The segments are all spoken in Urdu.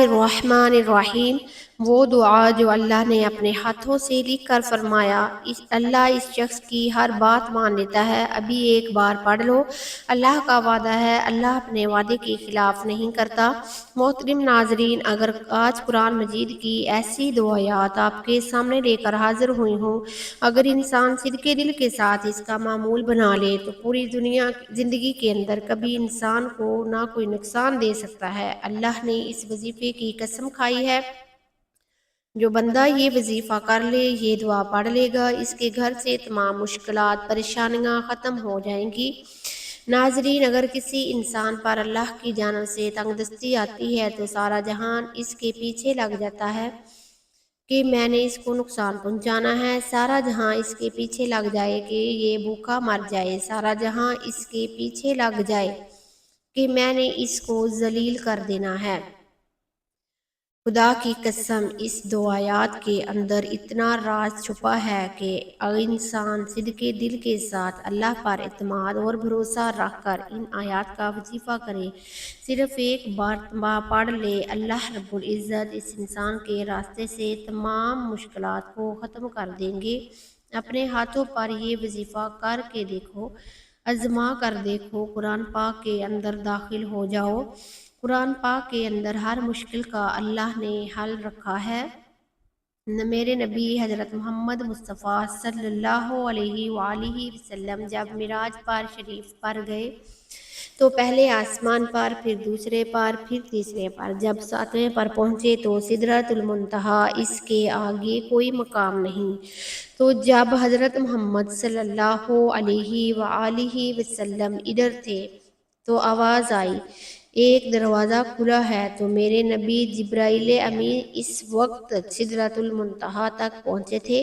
الرحمن الرحیم۔ وہ دعا جو اللہ نے اپنے ہاتھوں سے لکھ کر فرمایا، اللہ اس شخص کی ہر بات مان لیتا ہے۔ ابھی ایک بار پڑھ لو۔ اللہ کا وعدہ ہے، اللہ اپنے وعدے کے خلاف نہیں کرتا۔ محترم ناظرین، اگر آج قرآن مجید کی ایسی دو آیات آپ کے سامنے لے کر حاضر ہوئی ہوں، اگر انسان صدقے دل کے ساتھ اس کا معمول بنا لے تو پوری دنیا زندگی کے اندر کبھی انسان کو نہ کوئی نقصان دے سکتا ہے۔ اللہ نے اس وظیفے کی قسم کھائی ہے، جو بندہ یہ وظیفہ کر لے، یہ دعا پڑھ لے گا، اس کے گھر سے تمام مشکلات پریشانیاں ختم ہو جائیں گی۔ ناظرین، اگر کسی انسان پر اللہ کی جانب سے تنگ دستی آتی ہے تو سارا جہان اس کے پیچھے لگ جاتا ہے کہ میں نے اس کو نقصان پہنچانا ہے۔ سارا جہاں اس کے پیچھے لگ جائے کہ یہ بھوکا مر جائے، سارا جہاں اس کے پیچھے لگ جائے کہ میں نے اس کو ذلیل کر دینا ہے۔ خدا کی قسم، اس دو آیات کے اندر اتنا راز چھپا ہے کہ انسان صدقے دل کے ساتھ اللہ پر اعتماد اور بھروسہ رکھ کر ان آیات کا وظیفہ کرے، صرف ایک بار پڑھ لے، اللہ رب العزت اس انسان کے راستے سے تمام مشکلات کو ختم کر دیں گے۔ اپنے ہاتھوں پر یہ وظیفہ کر کے دیکھو، آزما کر دیکھو، قرآن پاک کے اندر داخل ہو جاؤ۔ قرآن پاک کے اندر ہر مشکل کا اللہ نے حل رکھا ہے۔ میرے نبی حضرت محمد مصطفیٰ صلی اللہ علیہ وآلہ وسلم جب معراج پر شریف پر گئے تو پہلے آسمان پر، پھر دوسرے پر، پھر تیسرے پر، جب ساتویں پر پہنچے تو سدرۃ المنتہا، اس کے آگے کوئی مقام نہیں۔ تو جب حضرت محمد صلی اللہ علیہ وآلہ وسلم ادھر تھے تو آواز آئی، ایک دروازہ کھلا ہے۔ تو میرے نبی جبرائیل امین اس وقت سدرۃ المنتہا تک پہنچے تھے۔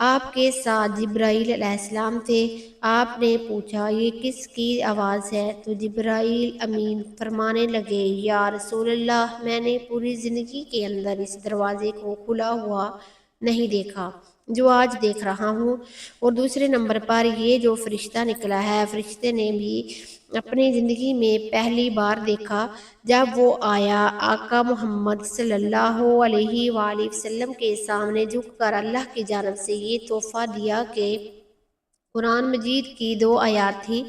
آپ کے ساتھ جبرائیل علیہ السلام تھے۔ آپ نے پوچھا، یہ کس کی آواز ہے؟ تو جبرائیل امین فرمانے لگے، یا رسول اللہ، میں نے پوری زندگی کے اندر اس دروازے کو کھلا ہوا نہیں دیکھا جو آج دیکھ رہا ہوں۔ اور دوسرے نمبر پر یہ جو فرشتہ نکلا ہے، فرشتے نے بھی اپنی زندگی میں پہلی بار دیکھا جب وہ آیا، آقا محمد صلی اللہ علیہ وآلہ وسلم کے سامنے جھک کر اللہ کی جانب سے یہ تحفہ دیا کہ قرآن مجید کی دو آیات تھیں،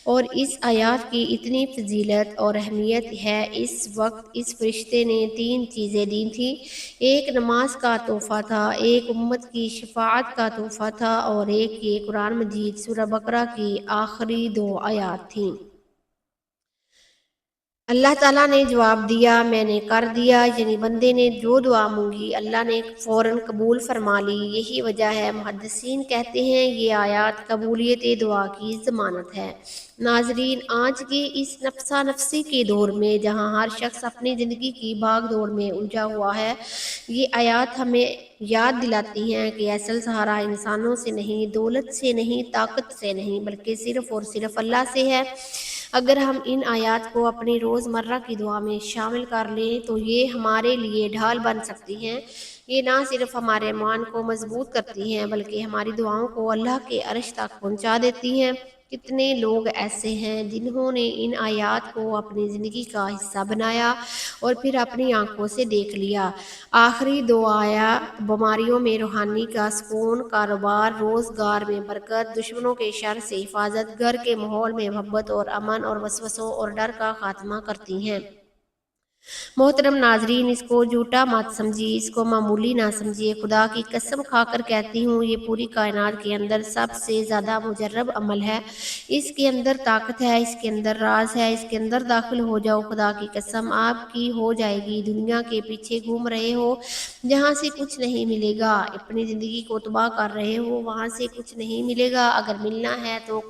اور اس آیات کی اتنی فضیلت اور اہمیت ہے۔ اس وقت اس فرشتے نے تین چیزیں دی تھیں، ایک نماز کا تحفہ تھا، ایک امت کی شفاعت کا تحفہ تھا، اور ایک یہ قرآن مجید سورہ بقرہ کی آخری دو آیات تھیں۔ اللہ تعالیٰ نے جواب دیا، میں نے کر دیا، یعنی بندے نے جو دعا مانگی اللہ نے فوراً قبول فرما لی۔ یہی وجہ ہے محدثین کہتے ہیں یہ آیات قبولیت دعا کی ضمانت ہے۔ ناظرین، آج کے اس نفسا نفسی کے دور میں جہاں ہر شخص اپنی زندگی کی بھاگ دوڑ میں الجھا ہوا ہے، یہ آیات ہمیں یاد دلاتی ہیں کہ اصل سہارا انسانوں سے نہیں، دولت سے نہیں، طاقت سے نہیں، بلکہ صرف اور صرف اللہ سے ہے۔ اگر ہم ان آیات کو اپنی روزمرہ کی دعا میں شامل کر لیں تو یہ ہمارے لیے ڈھال بن سکتی ہیں۔ یہ نہ صرف ہمارے ایمان کو مضبوط کرتی ہیں بلکہ ہماری دعاؤں کو اللہ کے عرش تک پہنچا دیتی ہیں۔ کتنے لوگ ایسے ہیں جنہوں نے ان آیات کو اپنی زندگی کا حصہ بنایا اور پھر اپنی آنکھوں سے دیکھ لیا۔ آخری دو آیات بیماریوں میں روحانی کا سکون، کاروبار روزگار میں برکت، دشمنوں کے شر سے حفاظت، گھر کے ماحول میں محبت اور امن، اور وسوسوں اور ڈر کا خاتمہ کرتی ہیں۔ محترم ناظرین، اس کو جھوٹا مت سمجھیے، اس کو معمولی نہ سمجھیے۔ خدا کی قسم کھا کر کہتی ہوں، یہ پوری کائنات کے اندر سب سے زیادہ مجرب عمل ہے۔ اس کے اندر طاقت ہے، اس کے اندر راز ہے، اس کے اندر داخل ہو جاؤ، خدا کی قسم آپ کی ہو جائے گی۔ دنیا کے پیچھے گھوم رہے ہو جہاں سے کچھ نہیں ملے گا، اپنی زندگی کو تباہ کر رہے ہو وہاں سے کچھ نہیں ملے گا۔ اگر ملنا ہے تو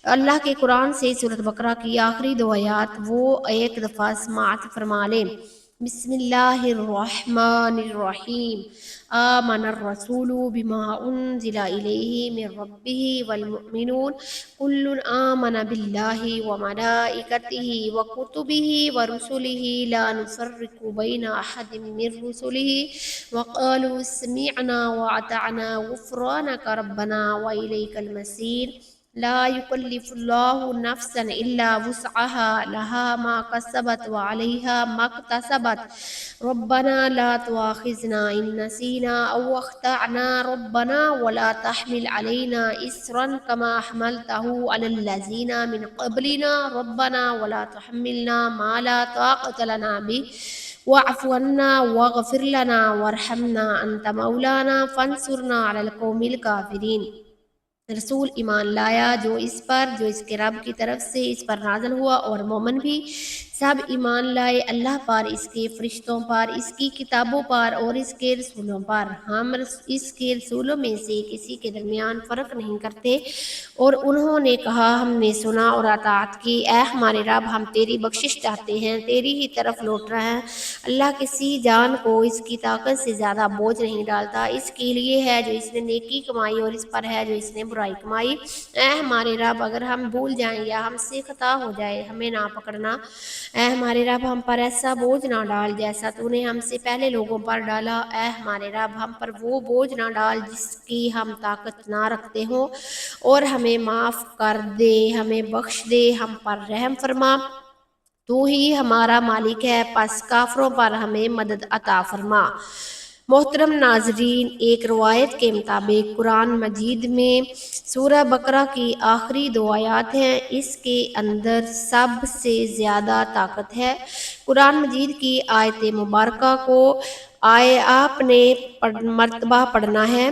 اللہ کے قرآن سے سورۃ بقرہ کی آخری دو آیات وہ ایک دفعہ سماعت فرما لیں۔ بسم اللہ الرحمن الرحیم۔ آمن الرسول بما انزل الیہ من ربہ والمؤمنون کل آمن باللہ وملائکتہ وکتبہ ورسلہ لا نفرق بین احد من رسلہ وقالوا سمعنا واطعنا غفرانک ربنا والیک المصیر۔ لا يكلف الله نفسا إلا وسعها لها ما كسبت وعليها ما اكتسبت ربنا لا تؤاخذنا إن نسينا أو أخطأنا ربنا ولا تحمل علينا إسرا كما حملته على الذين من قبلنا ربنا ولا تحملنا ما لا طاقة لنا به واعف عنا واغفر لنا وارحمنا أنت مولانا فانصرنا على القوم الكافرين۔ رسول ایمان لایا جو اس پر جو اس کے رب کی طرف سے اس پر نازل ہوا، اور مومن بھی سب ایمان لائے اللہ پر، اس کے فرشتوں پر، اس کی کتابوں پر اور اس کے رسولوں پر۔ ہم اس کے رسولوں میں سے کسی کے درمیان فرق نہیں کرتے۔ اور انہوں نے کہا ہم نے سنا اور اطاعت کی، اے ہمارے رب ہم تیری بخشش چاہتے ہیں، تیری ہی طرف لوٹ رہے ہیں۔ اللہ کسی جان کو اس کی طاقت سے زیادہ بوجھ نہیں ڈالتا، اس کے لیے ہے جو اس نے نیکی کمائی اور اس پر ہے جو اس نے برائی کمائی۔ اے ہمارے رب اگر ہم بھول جائیں یا ہم سے خطا ہو جائے ہمیں نہ پکڑنا، اے ہمارے رب ہم پر ایسا بوجھ نہ ڈال جیسا تو نے ہم سے پہلے لوگوں پر ڈالا، اے ہمارے رب ہم پر وہ بوجھ نہ ڈال جس کی ہم طاقت نہ رکھتے ہوں، اور ہمیں معاف کر دے، ہمیں بخش دے، ہم پر رحم فرما، تو ہی ہمارا مالک ہے، پس کافروں پر ہمیں مدد عطا فرما۔ محترم ناظرین، ایک روایت کے مطابق قرآن مجید میں سورہ بقرہ کی آخری 2 آیات ہیں، اس کے اندر سب سے زیادہ طاقت ہے۔ قرآن مجید کی آیت مبارکہ کو آپ نے مرتبہ پڑھنا ہے،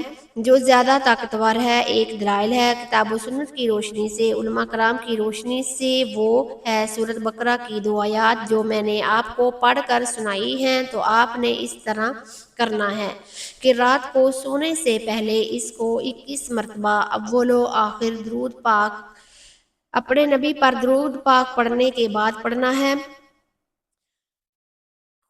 جو زیادہ طاقتور ہے۔ ایک دلائل ہے کتاب و سنت کی روشنی سے، علماء کرام کی روشنی سے، وہ ہے سورۃ بقرہ کی 2 آیات جو میں نے آپ کو پڑھ کر سنائی ہیں۔ تو آپ نے اس طرح کرنا ہے کہ رات کو سونے سے پہلے اس کو 21 مرتبہ اول و آخر درود پاک اپنے نبی پر درود پاک پڑھنے کے بعد پڑھنا ہے۔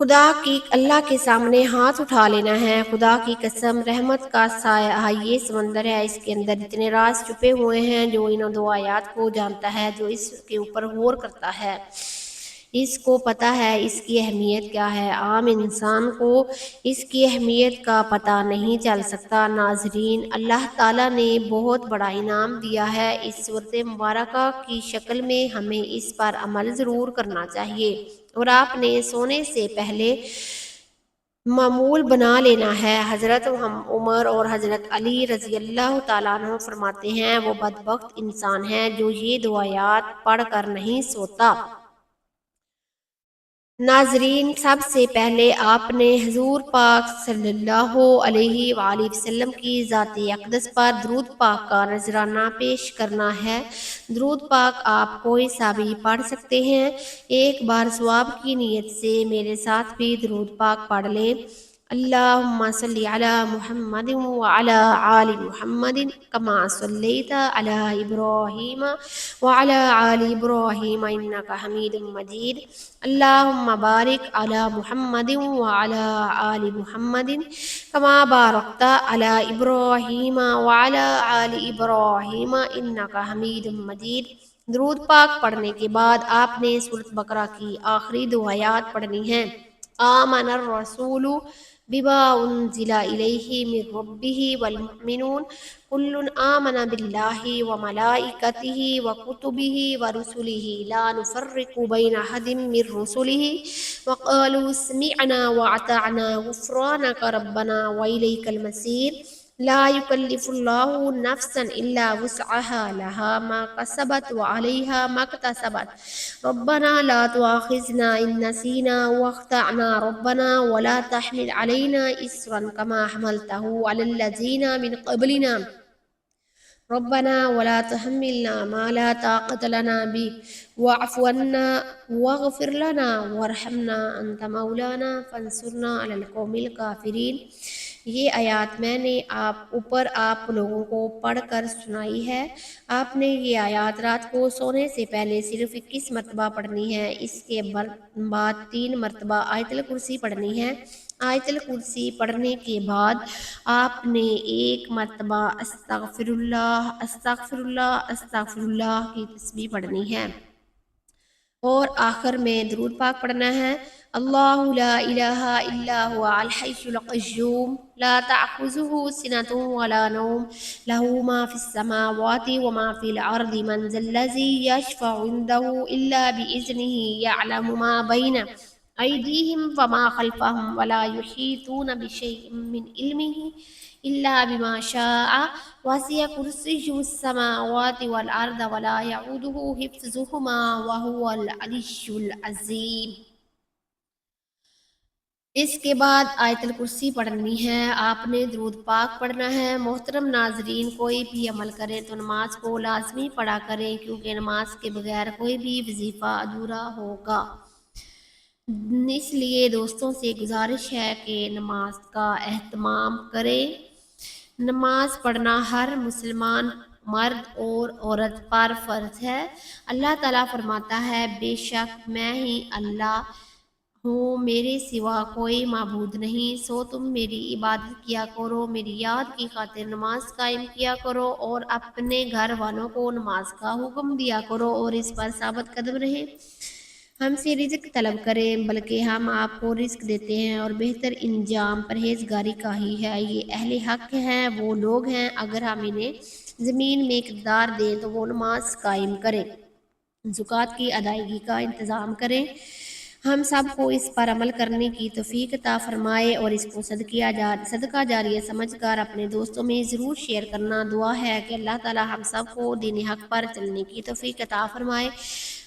خدا کی اللہ کے سامنے ہاتھ اٹھا لینا ہے، خدا کی قسم رحمت کا سایہ یہ سمندر ہے، اس کے اندر اتنے راز چھپے ہوئے ہیں، جو ان 2 آیات کو جانتا ہے، جو اس کے اوپر غور کرتا ہے، اس کو پتہ ہے اس کی اہمیت کیا ہے۔ عام انسان کو اس کی اہمیت کا پتہ نہیں چل سکتا۔ ناظرین، اللہ تعالیٰ نے بہت بڑا انعام دیا ہے اس سورۃ مبارکہ کی شکل میں، ہمیں اس پر عمل ضرور کرنا چاہیے، اور آپ نے سونے سے پہلے معمول بنا لینا ہے۔ حضرت عمر اور حضرت علی رضی اللہ تعالیٰ عنہ فرماتے ہیں وہ بدبخت انسان ہے جو یہ 2 آیات پڑھ کر نہیں سوتا۔ ناظرین، سب سے پہلے آپ نے حضور پاک صلی اللہ علیہ وآلہ وسلم کی ذات اقدس پر درود پاک کا نذرانہ پیش کرنا ہے۔ درود پاک آپ کوئی سا بھی پڑھ سکتے ہیں۔ ایک بار ثواب کی نیت سے میرے ساتھ بھی درود پاک پڑھ لیں۔ اللہم صلی علی محمد وعلی آل محمد کما صلیت علی ابراہیم وعلی آل ابراہیم انکا حمید مجید۔ اللہم بارک علی محمد وعلی آل محمد کما بارکت علی ابراہیم وعلی آل ابراہیم انکا حمید مجید۔ درود پاک پڑھنے کے بعد آپ نے سورۃ بقرہ کی آخری 2 آیات پڑھنی ہیں۔ آمن الرسول بما انزل الیہ من ربہ والمؤمنون کل آمن باللہ وملائکتہ وکتبہ ورسلہ لا نفرق بین احد من رسلہ وقالوا سمعنا واطعنا غفرانک ربنا والیک المصیر۔ لا يكلف الله نفسا إلا وسعها لها ما كسبت وعليها ما اكتسبت ربنا لا تؤاخذنا إن نسينا واخطأنا ربنا ولا تحمل علينا إصرا كما حملته على الذين من قبلنا ربنا ولا تحملنا ما لا طاقة لنا به واعف عنا واغفر لنا وارحمنا أنت مولانا فانصرنا على القوم الكافرين۔ یہ آیات میں نے آپ لوگوں کو پڑھ کر سنائی ہے۔ آپ نے یہ آیات رات کو سونے سے پہلے صرف 21 مرتبہ پڑھنی ہے۔ اس کے بعد 3 مرتبہ آیت الکرسی پڑھنی ہے۔ آیت الکرسی پڑھنے کے بعد آپ نے 1 مرتبہ استغفر اللہ استغفر اللہ استغفر اللہ کی تسبیح پڑھنی ہے، اور آخر میں درود پاک پڑھنا ہے۔ اللہ لا الہ الا هو الحی القیوم لا تأخذه سنة ولا نوم له ما في السماوات وما في الأرض من ذا الذي يشفع عنده إلا بإذنه يعلم ما بين أيديهم وما خلفهم ولا يحيطون بشيء من علمه إلا بما شاء وسع كرسيه السماوات والأرض ولا يعوده حفظهما وهو العلي العظيم۔ اس کے بعد آیت الکرسی پڑھنی ہے، آپ نے درود پاک پڑھنا ہے۔ محترم ناظرین، کوئی بھی عمل کریں تو نماز کو لازمی پڑھا کریں، کیونکہ نماز کے بغیر کوئی بھی وظیفہ ادھورا ہوگا۔ اس لیے دوستوں سے گزارش ہے کہ نماز کا اہتمام کریں۔ نماز پڑھنا ہر مسلمان مرد اور عورت پر فرض ہے۔ اللہ تعالیٰ فرماتا ہے، بے شک میں ہی اللہ ہوں، میرے سوا کوئی معبود نہیں، سو تم میری عبادت کیا کرو، میری یاد کی خاطر نماز قائم کیا کرو اور اپنے گھر والوں کو نماز کا حکم دیا کرو اور اس پر ثابت قدم رہیں۔ ہم سے رزق طلب کریں، بلکہ ہم آپ کو رزق دیتے ہیں اور بہتر انجام پرہیزگاری کا ہی ہے۔ یہ اہل حق ہیں، وہ لوگ ہیں، اگر ہم انہیں زمین میں اقتدار دیں تو وہ نماز قائم کریں، زکوٰۃ کی ادائیگی کا انتظام کریں۔ ہم سب کو اس پر عمل کرنے کی توفیق عطا فرمائے اور اس کو صدقہ جاریہ سمجھ کر اپنے دوستوں میں ضرور شیئر کرنا۔ دعا ہے کہ اللہ تعالی ہم سب کو دین حق پر چلنے کی توفیق عطا فرمائے،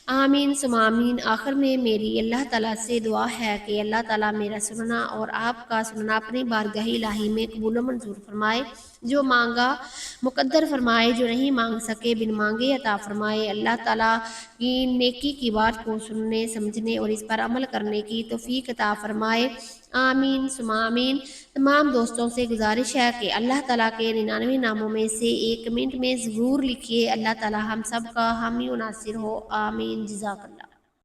آمین ثم آمین۔ آخر میں میری اللہ تعالیٰ سے دعا ہے کہ اللہ تعالیٰ میرا سننا اور آپ کا سننا اپنی بارگاہ الہی میں قبول و منظور فرمائے، جو مانگا مقدر فرمائے، جو نہیں مانگ سکے بن مانگے عطا فرمائے۔ اللہ تعالیٰ کی نیکی کی بات کو سننے، سمجھنے اور اس پر عمل کرنے کی توفیق عطا فرمائے، آمین ثم آمین۔ تمام دوستوں سے گزارش ہے کہ اللہ تعالیٰ کے 99 ناموں میں سے ایک کمنٹ میں ضرور لکھیے۔ اللہ تعالیٰ ہم سب کا حامی و ناصر ہو، آمین۔ جزاک اللہ۔